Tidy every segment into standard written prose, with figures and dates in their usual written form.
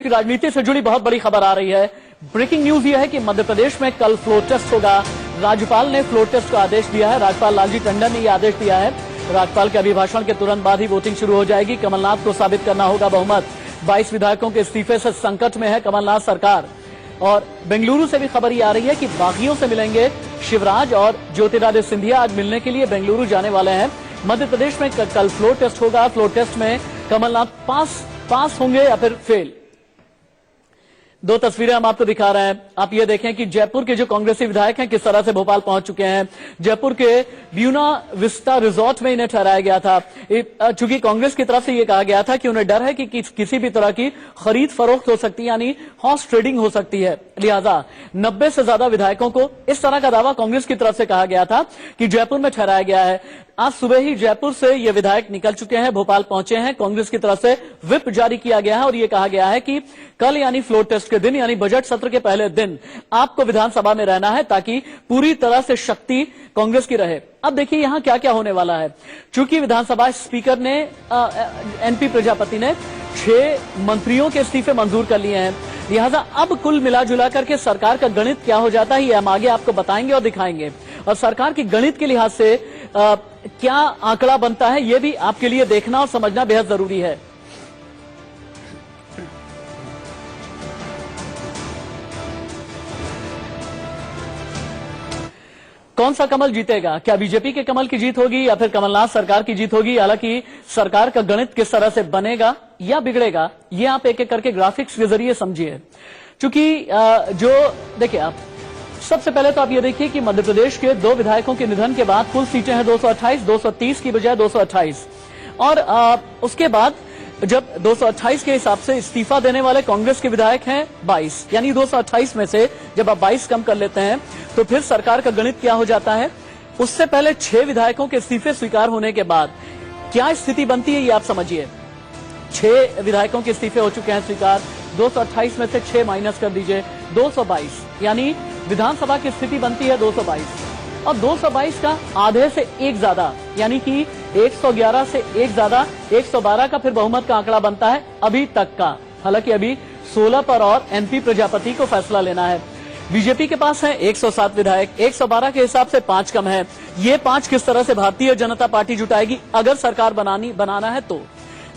राजनीति से जुड़ी बहुत बड़ी खबर आ रही है। ब्रेकिंग न्यूज यह है कि मध्य प्रदेश में कल फ्लोर टेस्ट होगा। राज्यपाल ने फ्लोर टेस्ट का आदेश दिया है। राज्यपाल लालजी टंडन ने यह आदेश दिया है। राज्यपाल के अभिभाषण के तुरंत बाद ही वोटिंग शुरू हो जाएगी। कमलनाथ को साबित करना होगा बहुमत। 22 विधायकों के इस्तीफे से संकट में है कमलनाथ सरकार। और बेंगलुरु से भी खबर ये आ रही है कि बागियों से मिलेंगे शिवराज और ज्योतिरादित्य सिंधिया। आज मिलने के लिए बेंगलुरु जाने वाले हैं। मध्य प्रदेश में कल फ्लोर टेस्ट होगा। फ्लोर टेस्ट में कमलनाथ पास होंगे या फिर फेल। दो तस्वीरें हम आपको दिखा रहे हैं। आप ये देखें कि जयपुर के जो कांग्रेसी विधायक हैं किस तरह से भोपाल पहुंच चुके हैं। जयपुर के ब्यूना विस्टा रिजॉर्ट में इन्हें ठहराया गया था। चूंकि कांग्रेस की तरफ से यह कहा गया था कि उन्हें डर है कि किसी भी तरह की खरीद फरोख्त हो सकती है, यानी हॉर्स ट्रेडिंग हो सकती है। लिहाजा 90 से ज्यादा विधायकों को इस तरह का दावा कांग्रेस की तरफ से कहा गया था कि जयपुर में ठहराया गया है। आज सुबह ही जयपुर से ये विधायक निकल चुके हैं, भोपाल पहुंचे हैं। कांग्रेस की तरफ से व्हिप जारी किया गया है और ये कहा गया है कि कल यानी फ्लोर टेस्ट के दिन यानी बजट सत्र के पहले दिन आपको विधानसभा में रहना है ताकि पूरी तरह से शक्ति कांग्रेस की रहे। अब देखिए यहां क्या क्या होने वाला है। चूंकि विधानसभा स्पीकर ने एनपी प्रजापति ने 6 मंत्रियों के इस्तीफे मंजूर कर लिए हैं। लिहाजा अब कुल मिलाजुला करके सरकार का गणित क्या हो जाता है ये हम आगे आपको बताएंगे और दिखाएंगे। और सरकार की गणित के लिहाज से क्या आंकड़ा बनता है ये भी आपके लिए देखना और समझना बेहद जरूरी है। कौन सा कमल जीतेगा? क्या बीजेपी के कमल की जीत होगी या फिर कमलनाथ सरकार की जीत होगी? हालांकि सरकार का गणित किस तरह से बनेगा या बिगड़ेगा ये आप एक एक करके ग्राफिक्स के जरिए समझिए। चूंकि जो देखिए आप सबसे पहले तो आप ये देखिए कि मध्य प्रदेश के 2 विधायकों के निधन के बाद कुल सीटें हैं 228, 230 की बजाय 228। और उसके बाद जब 228 के हिसाब से इस्तीफा देने वाले कांग्रेस के विधायक हैं 22, यानी 228 में से जब आप 22 कम कर लेते हैं तो फिर सरकार का गणित क्या हो जाता है। उससे पहले 6 विधायकों के इस्तीफे स्वीकार होने के बाद क्या स्थिति बनती है ये आप समझिए। 6 विधायकों के इस्तीफे हो चुके हैं स्वीकार। 228 में से 6 माइनस कर दीजिए, 222, यानी विधानसभा की स्थिति बनती है 222। और 222 का आधे से एक ज्यादा यानी कि 111 से एक ज्यादा 112 का फिर बहुमत का आंकड़ा बनता है अभी तक का। हालांकि अभी 16 पर और एनपी प्रजापति को फैसला लेना है। बीजेपी के पास है 107 विधायक, 112 के हिसाब से 5 कम है। ये 5 किस तरह से भारतीय जनता पार्टी जुटाएगी अगर सरकार बनाना है तो।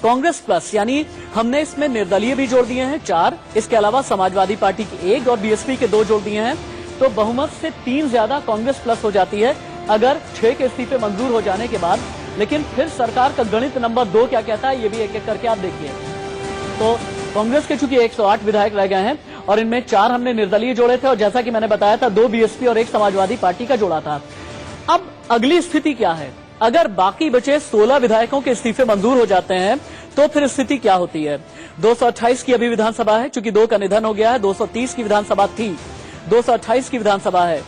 कांग्रेस प्लस यानी हमने इसमें निर्दलीय भी जोड़ दिए हैं 4, इसके अलावा समाजवादी पार्टी की 1 और बीएसपी के 2 जोड़ दिए हैं। तो बहुमत से 3 ज्यादा कांग्रेस प्लस हो जाती है अगर 6 के इस्तीफे मंजूर हो जाने के बाद। लेकिन फिर सरकार का गणित नंबर 2 क्या कहता है ये भी एक एक करके आप देखिए। तो कांग्रेस के चूंकि 108 विधायक रह गए हैं और इनमें 4 हमने निर्दलीय जोड़े थे और जैसा कि मैंने बताया था 2 बीएसपी और 1 समाजवादी पार्टी का जोड़ा था। अब अगली स्थिति क्या है? अगर बाकी बचे 16 विधायकों के इस्तीफे मंजूर हो जाते हैं तो फिर स्थिति क्या होती है। 228 की अभी विधानसभा है, चूंकि 2 का निधन हो गया है। 230 की विधानसभा थी, 228 की विधानसभा है।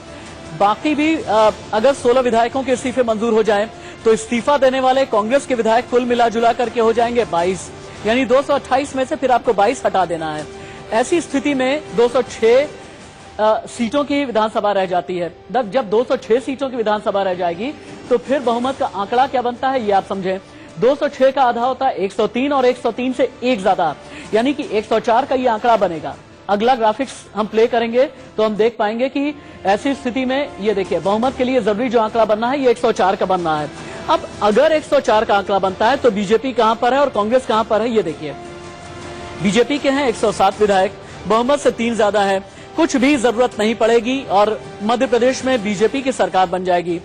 बाकी भी अगर 16 विधायकों के इस्तीफे मंजूर हो जाएं तो इस्तीफा देने वाले कांग्रेस के विधायक कुल मिलाजुला करके हो जाएंगे 22, यानी 228 में से फिर आपको 22 हटा देना है। ऐसी स्थिति में 206 सीटों की विधानसभा रह जाती है। जब 206 सीटों की विधानसभा रह जाएगी तो फिर बहुमत का आंकड़ा क्या बनता है ये आप समझें। 206 का आधा होता है 103 और 103 से एक ज्यादा यानी कि 104 का ये आंकड़ा बनेगा। अगला ग्राफिक्स हम प्ले करेंगे तो हम देख पाएंगे कि ऐसी स्थिति में ये देखिए बहुमत के लिए जरूरी जो आंकड़ा बनना है ये 104 का बनना है। अब अगर 104 का आंकड़ा बनता है तो बीजेपी कहां पर है और कांग्रेस कहां पर है ये देखिए। बीजेपी के हैं 107 विधायक, बहुमत से 3 ज्यादा है। कुछ भी जरूरत नहीं पड़ेगी और मध्य प्रदेश में बीजेपी की सरकार बन जाएगी।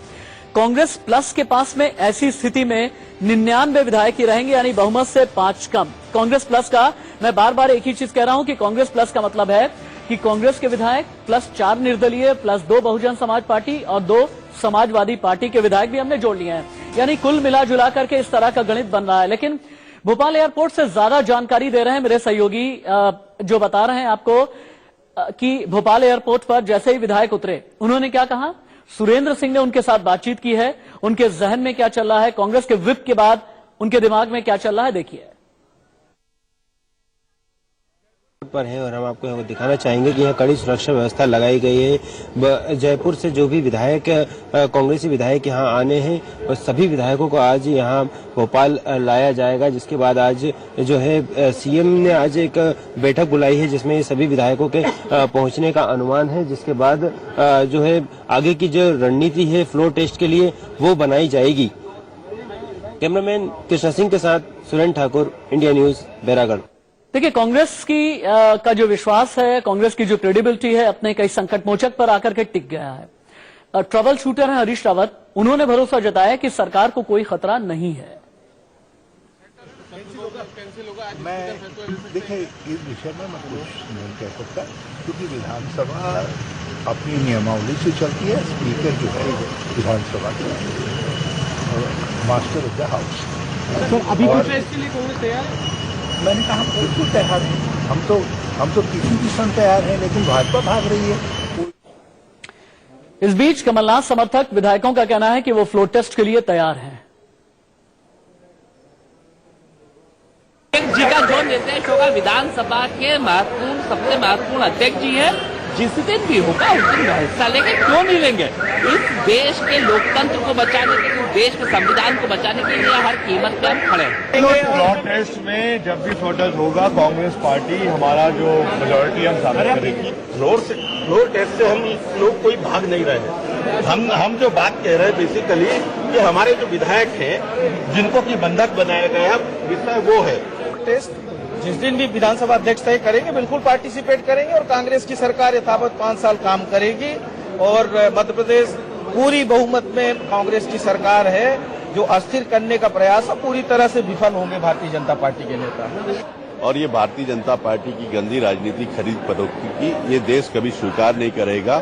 कांग्रेस प्लस के पास में ऐसी स्थिति में 99 विधायक ही रहेंगे, यानी बहुमत से 5 कम। कांग्रेस प्लस का मैं बार बार एक ही चीज कह रहा हूं कि कांग्रेस प्लस का मतलब है कि कांग्रेस के विधायक प्लस 4 निर्दलीय प्लस 2 बहुजन समाज पार्टी और 2 समाजवादी पार्टी के विधायक भी हमने जोड़ लिए हैं, यानी कुल मिला जुला करके इस तरह का गणित बन रहा है। लेकिन भोपाल एयरपोर्ट से ज्यादा जानकारी दे रहे हैं मेरे सहयोगी, जो बता रहे हैं आपको कि भोपाल एयरपोर्ट पर जैसे ही विधायक उतरे उन्होंने क्या कहा। सुरेंद्र सिंह ने उनके साथ बातचीत की है, उनके जहन में क्या चल रहा है, कांग्रेस के व्हिप के बाद उनके दिमाग में क्या चल रहा है देखिए। पर हैं और हम आपको यहाँ दिखाना चाहेंगे कि यहाँ कड़ी सुरक्षा व्यवस्था लगाई गई है। जयपुर से जो भी विधायक कांग्रेसी विधायक यहाँ आने हैं और सभी विधायकों को आज यहाँ भोपाल लाया जाएगा, जिसके बाद आज जो है सीएम ने आज एक बैठक बुलाई है जिसमें ये सभी विधायकों के पहुंचने का अनुमान है, जिसके बाद जो है आगे की जो रणनीति है फ्लोर टेस्ट के लिए वो बनाई जाएगी। कैमरामैन कृष्णा सिंह के साथ सुरेन ठाकुर, इंडिया न्यूज, बैरागढ़। देखिए, कांग्रेस की का जो विश्वास है, कांग्रेस की जो क्रेडिबिलिटी है, अपने कई संकट मोचक पर आकर के टिक गया है। ट्रबल शूटर हैं हरीश रावत, उन्होंने भरोसा जताया कि सरकार को कोई खतरा नहीं है। मैं देखिए इस विषय में मैं कुछ नहीं कह सकता, क्योंकि विधानसभा अपनी नियमावली से चलती है। स्पीकर जो है विधानसभा के master of the house. Sir, अभी प्रोटेस्ट के लिए कांग्रेस तैयार है? मैंने कहा हम बिल्कुल तैयार हैं। हम तो किसी भी समय तैयार हैं, लेकिन भाजपा भाग रही है। इस बीच कमलनाथ समर्थक विधायकों का कहना है कि वो फ्लोर टेस्ट के लिए तैयार हैं। जी का जो निर्देश होगा, विधानसभा के महत्वपूर्ण सबसे महत्वपूर्ण अध्यक्ष जी है, जिस दिन भी होगा उस दिन हिस्सा लेंगे। क्यों नहीं लेंगे? इस देश के लोकतंत्र को बचाने के लिए, देश के संविधान को बचाने के लिए हर कीमत पे हम खड़े हैं। फ्लोर टेस्ट में जब भी फ्लोर टेस्ट होगा, कांग्रेस पार्टी हमारा जो मेजोरिटी हम साबित करेगी। फ्लोर टेस्ट से हम लोग कोई भाग नहीं रहे। हम जो बात कह रहे हैं बेसिकली कि हमारे जो विधायक हैं जिनको की बंधक बनाया गया विषय वो है टेस्ट। जिस दिन भी विधानसभा अध्यक्ष तय करेंगे बिल्कुल पार्टिसिपेट करेंगे, और कांग्रेस की सरकार यथावत 5 साल काम करेगी। और मध्य प्रदेश पूरी बहुमत में कांग्रेस की सरकार है। जो अस्थिर करने का प्रयास है पूरी तरह से विफल होंगे भारतीय जनता पार्टी के नेता। और ये भारतीय जनता पार्टी की गंदी राजनीति, खरीद फरोख्ती की ये देश कभी स्वीकार नहीं करेगा।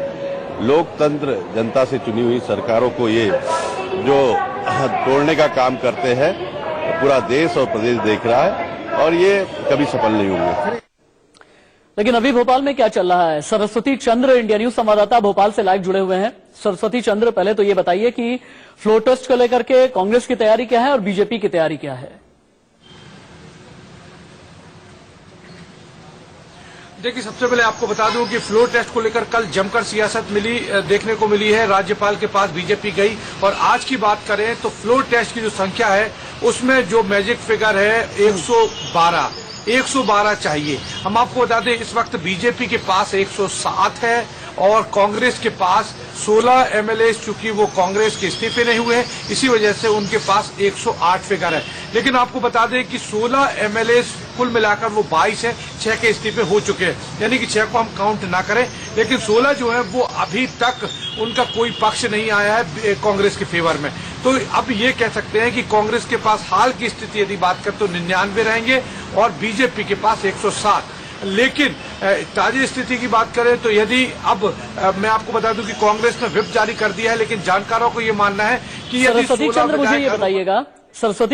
लोकतंत्र, जनता से चुनी हुई सरकारों को ये जो तोड़ने का काम करते हैं पूरा देश और प्रदेश देख रहा है, और ये कभी सफल नहीं होंगे। लेकिन अभी भोपाल में क्या चल रहा है? सरस्वती चंद्र, इंडिया न्यूज संवाददाता भोपाल से लाइव जुड़े हुए हैं। सरस्वती चंद्र, पहले तो ये बताइए कि फ्लोर टेस्ट को लेकर के कांग्रेस की तैयारी क्या है और बीजेपी की तैयारी क्या है? देखिए, सबसे पहले आपको बता दूं कि फ्लोर टेस्ट को लेकर कल जमकर सियासत देखने को मिली है। राज्यपाल के पास बीजेपी गई, और आज की बात करें तो फ्लोर टेस्ट की जो संख्या है उसमें जो मैजिक फिगर है 112 चाहिए। हम आपको बता दें इस वक्त बीजेपी के पास 107 है और कांग्रेस के पास 16 एमएलए, चूंकि वो कांग्रेस के इस्तीफे नहीं हुए इसी वजह से उनके पास 108 फिगर है। लेकिन आपको बता दें कि 16 एमएलए कुल मिलाकर वो 22 है, 6 के इस्तीफे हो चुके हैं, यानी कि 6 को हम काउंट ना करें। लेकिन 16 जो है वो अभी तक उनका कोई पक्ष नहीं आया है कांग्रेस के फेवर में। तो अब ये कह सकते हैं कि कांग्रेस के पास हाल की स्थिति यदि बात करें तो 99 रहेंगे और बीजेपी के पास 107। लेकिन ताजी स्थिति की बात करें तो यदि अब मैं आपको बता दूं कि कांग्रेस ने व्हिप जारी कर दिया है, लेकिन जानकारों को ये मानना है कि सरस्वती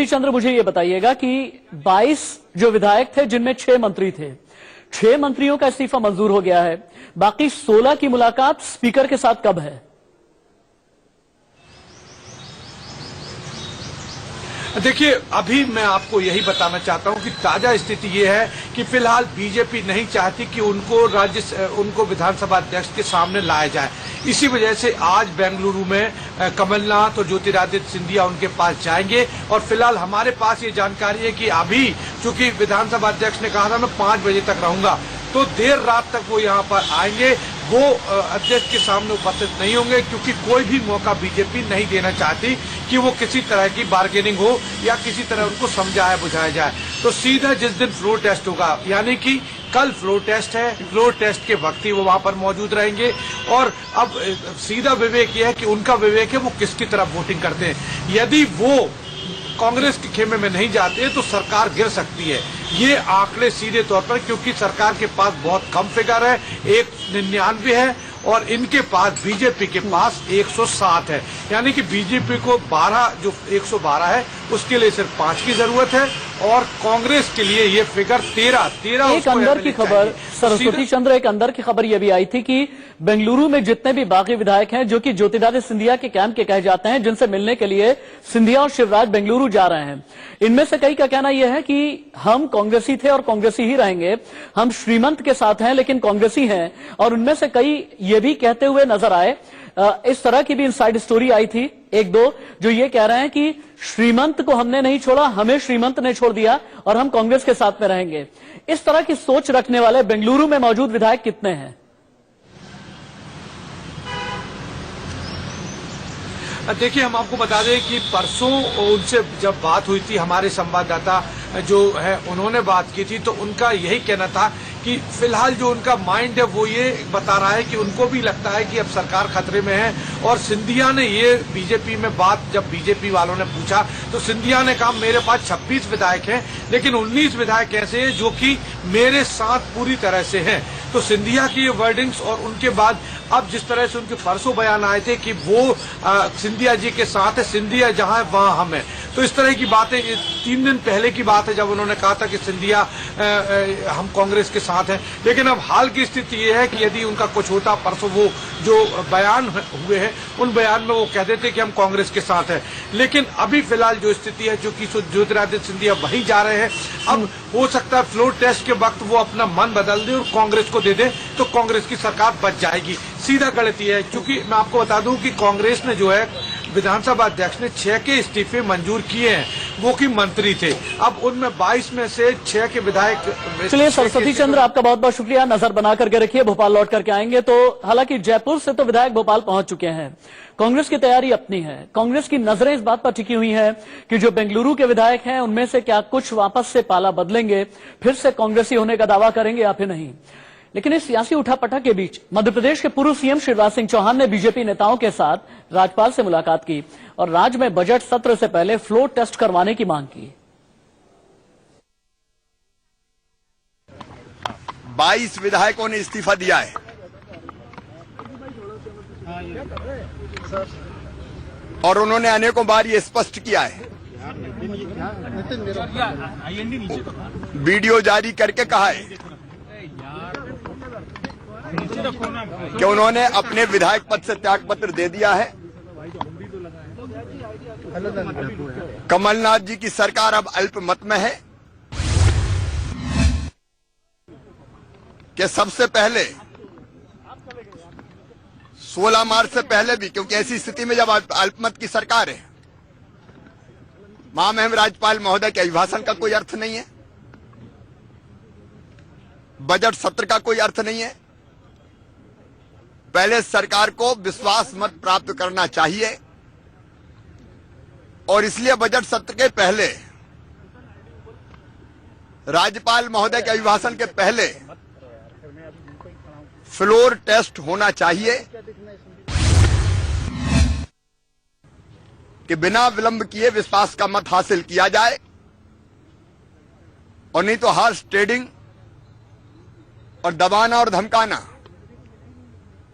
चंद्र मुझे ये बताइएगा कि 22 जो विधायक थे जिनमें 6 मंत्री थे, 6 मंत्रियों का इस्तीफा मंजूर हो गया है, बाकी 16 की मुलाकात स्पीकर के साथ कब है? देखिए, अभी मैं आपको यही बताना चाहता हूं कि ताजा स्थिति ये है कि फिलहाल बीजेपी नहीं चाहती कि उनको विधानसभा अध्यक्ष के सामने लाया जाए। इसी वजह से आज बेंगलुरु में कमलनाथ और ज्योतिरादित्य सिंधिया उनके पास जाएंगे। और फिलहाल हमारे पास ये जानकारी है कि अभी चूंकि विधानसभा अध्यक्ष ने कहा था मैं 5 बजे तक रहूंगा, तो देर रात तक वो यहाँ पर आएंगे। वो अध्यक्ष के सामने उपस्थित नहीं होंगे, क्योंकि कोई भी मौका बीजेपी नहीं देना चाहती कि वो किसी तरह की बार्गेनिंग हो या किसी तरह उनको समझाया बुझाया जाए। तो सीधा जिस दिन फ्लोर टेस्ट होगा, यानी कि कल फ्लोर टेस्ट है, फ्लोर टेस्ट के वक्त ही वो वहां पर मौजूद रहेंगे। और अब सीधा विवेक यह है कि उनका विवेक है वो किसकी तरफ वोटिंग करते हैं। यदि वो कांग्रेस के खेमे में नहीं जाते तो सरकार गिर सकती है, ये आंकड़े सीधे तौर पर, क्योंकि सरकार के पास बहुत कम फिगर है, 199 है और इनके पास बीजेपी के पास 107 है। यानी कि बीजेपी को 12 जो 112 है उसके लिए सिर्फ 5 की जरूरत है और कांग्रेस के लिए ये फिगर 13 एक अंदर की खबर सरस्वती चंद्र, एक अंदर की खबर यह भी आई थी कि बेंगलुरु में जितने भी बागी विधायक हैं जो कि ज्योतिरादित्य सिंधिया के कैंप के कहे जाते हैं, जिनसे मिलने के लिए सिंधिया और शिवराज बेंगलुरु जा रहे हैं, इनमें से कई का कहना यह है कि हम कांग्रेसी थे और कांग्रेसी ही रहेंगे, हम श्रीमंत के साथ हैं लेकिन कांग्रेसी हैं। और उनमें से कई ये भी कहते हुए नजर आए, इस तरह की भी इनसाइड स्टोरी आई थी एक दो, जो ये कह रहे हैं कि श्रीमंत को हमने नहीं छोड़ा, हमें श्रीमंत ने छोड़ दिया और हम कांग्रेस के साथ में रहेंगे। इस तरह की सोच रखने वाले बेंगलुरु में मौजूद विधायक कितने हैं? देखिए, हम आपको बता दें कि परसों उनसे जब बात हुई थी, हमारे संवाददाता जो है उन्होंने बात की थी, तो उनका यही कहना था कि फिलहाल जो उनका माइंड है वो ये बता रहा है कि उनको भी लगता है कि अब सरकार खतरे में है। और सिंधिया ने ये बीजेपी में बात जब बीजेपी वालों ने पूछा तो सिंधिया ने कहा मेरे पास 26 विधायक हैं लेकिन 19 विधायक ऐसे हैं जो कि मेरे साथ पूरी तरह से हैं। तो सिंधिया की ये वर्डिंग्स और उनके बाद अब जिस तरह से उनके परसों बयान आए थे कि वो सिंधिया जी के साथ है, सिंधिया जहां है वहां हम है, तो इस तरह की बातें 3 दिन पहले की बात है जब उन्होंने कहा था कि सिंधिया हम कांग्रेस के साथ हैं। लेकिन अब हाल की स्थिति ये है कि यदि उनका कुछ होता, परसों वो जो बयान हुए हैं उन बयान में वो कह देते कि हम कांग्रेस के साथ हैं। लेकिन अभी फिलहाल जो स्थिति है, जो कि ज्योतिरादित्य सिंधिया वहीं जा रहे हैं, अब हो सकता है फ्लोर टेस्ट के वक्त वो अपना मन बदल दे और कांग्रेस को दे दे तो कांग्रेस की सरकार बच जाएगी। सीधा गलत ये है, क्योंकि मैं आपको बता दूं कि कांग्रेस ने जो है विधानसभा अध्यक्ष ने 6 के इस्तीफे मंजूर किए हैं, वो कि मंत्री थे। अब उनमें 22 में से 6 के विधायक। चलिए सरस्वती चंद्र, आपका बहुत बहुत शुक्रिया, नजर बना करके रखिए, भोपाल लौट करके आएंगे। तो हालांकि जयपुर से तो विधायक भोपाल पहुंच चुके हैं, कांग्रेस की तैयारी अपनी है। कांग्रेस की नजरें इस बात पर टिकी हुई हैं कि जो बेंगलुरु के विधायक हैं उनमें से क्या कुछ वापस से पाला बदलेंगे, फिर से कांग्रेसी होने का दावा करेंगे या फिर नहीं। लेकिन इस सियासी उठापटक के बीच मध्य प्रदेश के पूर्व सीएम शिवराज सिंह चौहान ने बीजेपी नेताओं के साथ राज्यपाल से मुलाकात की और राज्य में बजट सत्र से पहले फ्लोर टेस्ट करवाने की मांग की। 22 विधायकों ने इस्तीफा दिया है और उन्होंने अनेकों बार ये स्पष्ट किया है, वीडियो जारी करके कहा है कि उन्होंने अपने विधायक पद से त्याग पत्र दे दिया है। कमलनाथ जी की सरकार अब अल्पमत में है कि सबसे पहले 16 मार्च से पहले भी, क्योंकि ऐसी स्थिति में जब अल्पमत की सरकार है, महामहिम राज्यपाल महोदय के अभिभाषण का कोई अर्थ नहीं है, बजट सत्र का कोई अर्थ नहीं है। पहले सरकार को विश्वास मत प्राप्त करना चाहिए और इसलिए बजट सत्र के पहले, राज्यपाल महोदय के अभिभाषण के पहले फ्लोर टेस्ट होना चाहिए कि बिना विलंब किए विश्वास का मत हासिल किया जाए, और नहीं तो हार्श ट्रेडिंग और दबाना और धमकाना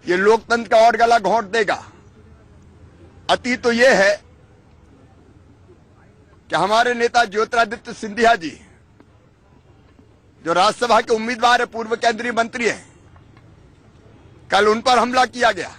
ये लोकतंत्र का और गला घोंट देगा। अतीत तो ये है कि हमारे नेता ज्योतिरादित्य सिंधिया जी, जो राज्यसभा के उम्मीदवार है, पूर्व केंद्रीय मंत्री हैं, कल उन पर हमला किया गया।